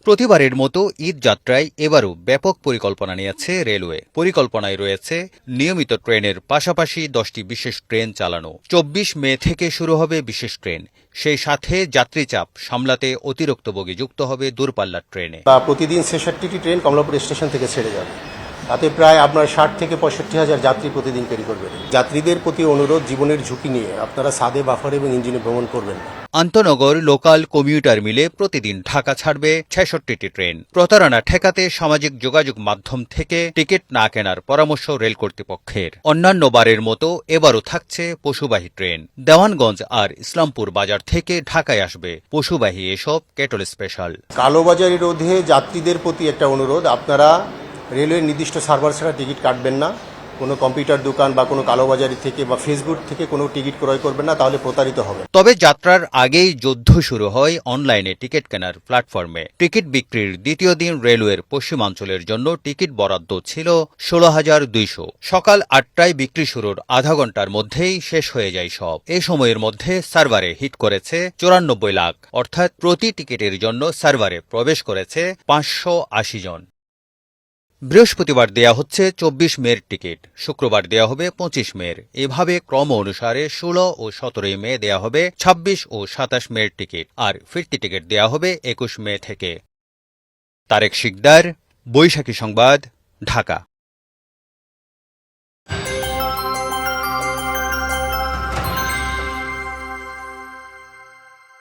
প্রতিবারের মতো ঈদ যাত্রায় এবারও ব্যাপক পরিকল্পনা নিয়েছে রেলওয়ে। পরিকল্পনায় রয়েছে নিয়মিত ট্রেনের পাশাপাশি 10টি বিশেষ ট্রেন চালানো। 24 মে থেকে শুরু হবে বিশেষ ট্রেন, সেই সাথে যাত্রী চাপ সামলাতে অতিরিক্ত বগি যুক্ত হবে দূরপাল্লার ট্রেনে। প্রতিদিন 66টি ট্রেন কমলাপুর স্টেশন থেকে ছেড়ে যাবে। তাতে প্রায় আপনার 60 থেকে 65,000 যাত্রী প্রতিদিন ক্যারি করবেন। যাত্রীদের প্রতি অনুরোধ, জীবনের ঝুঁকি নিয়ে আপনারা সাদে, বাফার এবং ইঞ্জিনে ভ্রমণ করবেন না। আন্তনগর লোকাল কমিউটার মিলে প্রতিদিন ঢাকা ছাড়বে 66টি ট্রেন। প্রতারণা ঠেকাতে সামাজিক যোগাযোগ মাধ্যম থেকে টিকিট না কেনার পরামর্শ রেল কর্তৃপক্ষের। অন্যান্য বারের মতো এবারও থাকছে পশুবাহী ট্রেন। দেওয়ানগঞ্জ আর ইসলামপুর বাজার থেকে ঢাকায় আসবে পশুবাহী এসব কেটল স্পেশাল। কালোবাজারি রোধে যাত্রীদের প্রতি একটা অনুরোধ, আপনারা রেলওয়ের নির্দিষ্ট সার্ভার ছাড়া টিকিট কাটবেন না। কোনো কম্পিউটার দোকান বা কোনো কালোবাজারি থেকে বা ফেসবুক থেকে কোনো টিকিট ক্রয় করবেন না, তাহলে প্রতারিত হবে। তবে যাত্রার আগেই যুদ্ধ শুরু হয় অনলাইনে টিকিট কেনার প্ল্যাটফর্মে। টিকিট বিক্রির দ্বিতীয় দিন রেলওয়ের পশ্চিমাঞ্চলের জন্য টিকিট বরাদ্দ ছিল 16,200। সকাল 8টায় বিক্রি শুরুর আধা ঘন্টার মধ্যেই শেষ হয়ে যায় সব। এ সময়ের মধ্যে সার্ভারে হিট করেছে 94 লাখ, অর্থাৎ প্রতি টিকিটের জন্য সার্ভারে প্রবেশ করেছে 580 জন। বৃহস্পতিবার দেয়া হচ্ছে 24 মের টিকিট, শুক্রবার দেয়া হবে 25 মের। এভাবে ক্রম অনুসারে 16 ও 17 মে দেয়া হবে 26 ও 27 মের টিকিট, আর ফিরতি টিকিট দেয়া হবে 21 মে থেকে। তারেক শিকদার, বৈশাখী সংবাদ, ঢাকা।